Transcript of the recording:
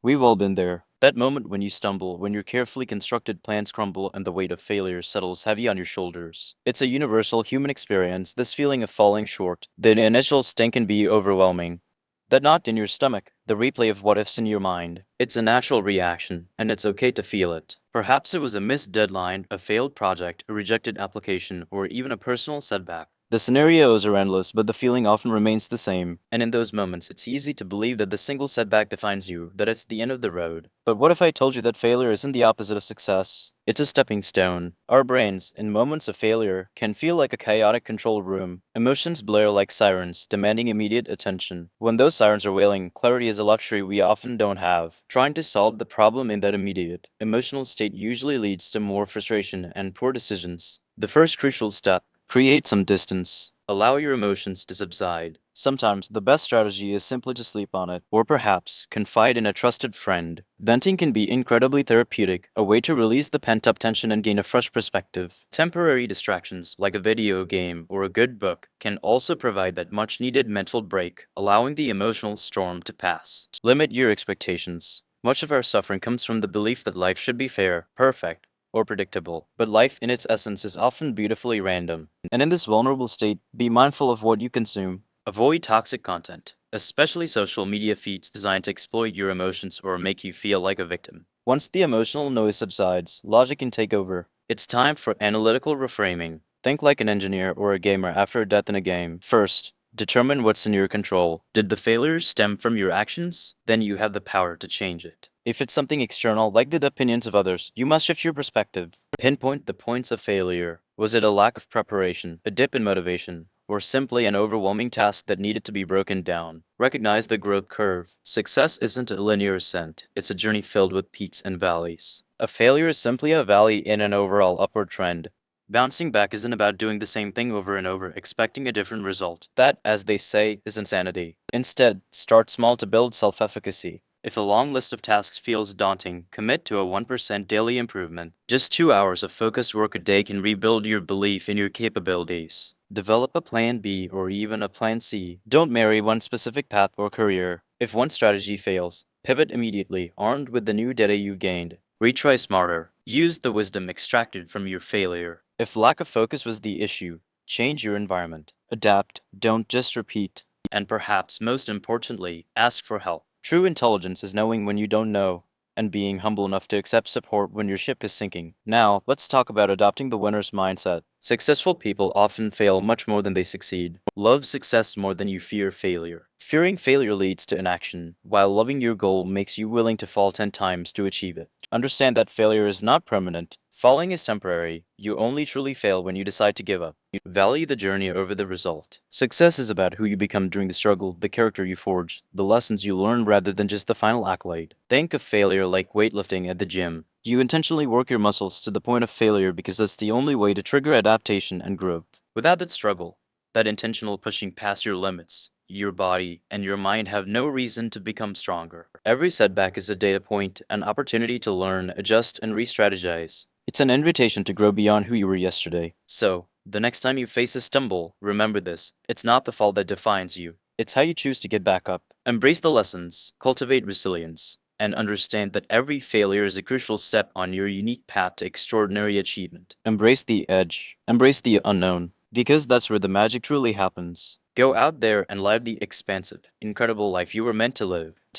We've all been there. That moment when you stumble, when your carefully constructed plans crumble and the weight of failure settles heavy on your shoulders. It's a universal human experience, this feeling of falling short. The initial sting can be overwhelming. That knot in your stomach, the replay of what ifs in your mind. It's a natural reaction, and it's okay to feel it. Perhaps it was a missed deadline, a failed project, a rejected application, or even a personal setback. The scenarios are endless, but the feeling often remains the same. And in those moments, it's easy to believe that the single setback defines you, that it's the end of the road. But what if I told you that failure isn't the opposite of success? It's a stepping stone. Our brains, in moments of failure, can feel like a chaotic control room. Emotions blare like sirens, demanding immediate attention. When those sirens are wailing, clarity is a luxury we often don't have. Trying to solve the problem in that immediate, emotional state usually leads to more frustration and poor decisions. The first crucial step: create some distance. Allow your emotions to subside. Sometimes the best strategy is simply to sleep on it, or perhaps confide in a trusted friend. Venting can be incredibly therapeutic, a way to release the pent up tension and gain a fresh perspective. Temporary distractions, like a video game or a good book, can also provide that much needed mental break, allowing the emotional storm to pass. Limit your expectations. Much of our suffering comes from the belief that life should be fair, perfect, or predictable, but life in its essence is often beautifully random. And in this vulnerable state, be mindful of what you consume. Avoid toxic content, especially social media feeds designed to exploit your emotions or make you feel like a victim. Once the emotional noise subsides, logic can take over. It's time for analytical reframing. Think like an engineer or a gamer after a death in a game. First, determine what's in your control. Did the failure stem from your actions? Then you have the power to change it. If it's something external, like the opinions of others, you must shift your perspective. Pinpoint the points of failure. Was it a lack of preparation, a dip in motivation, or simply an overwhelming task that needed to be broken down? Recognize the growth curve. Success isn't a linear ascent, it's a journey filled with peaks and valleys. A failure is simply a valley in an overall upward trend. Bouncing back isn't about doing the same thing over and over, expecting a different result. That, as they say, is insanity. Instead, start small to build self efficacy. If a long list of tasks feels daunting, commit to a 1% daily improvement. Just 2 hours of focused work a day can rebuild your belief in your capabilities. Develop a plan B or even a plan C. Don't marry one specific path or career. If one strategy fails, pivot immediately, armed with the new data you've gained. Retry smarter. Use the wisdom extracted from your failure. If lack of focus was the issue, change your environment. Adapt, don't just repeat. And perhaps most importantly, ask for help. True intelligence is knowing when you don't know, and being humble enough to accept support when your ship is sinking. Now, let's talk about adopting the winner's mindset. Successful people often fail much more than they succeed. Love success more than you fear failure. Fearing failure leads to inaction, while loving your goal makes you willing to fall 10 times to achieve it. Understand that failure is not permanent. Falling is temporary. You only truly fail when you decide to give up. You value the journey over the result. Success is about who you become during the struggle, the character you forge, the lessons you learn rather than just the final accolade. Think of failure like weightlifting at the gym. You intentionally work your muscles to the point of failure because that's the only way to trigger adaptation and growth. Without that struggle, that intentional pushing past your limits, your body and your mind have no reason to become stronger. Every setback is a data point, an opportunity to learn, adjust, and re strategize. It's an invitation to grow beyond who you were yesterday. So, the next time you face a stumble, remember this: it's not the fall that defines you, it's how you choose to get back up. Embrace the lessons, cultivate resilience, and understand that every failure is a crucial step on your unique path to extraordinary achievement. Embrace the edge, embrace the unknown, because that's where the magic truly happens. Go out there and live the expansive, incredible life you were meant to live.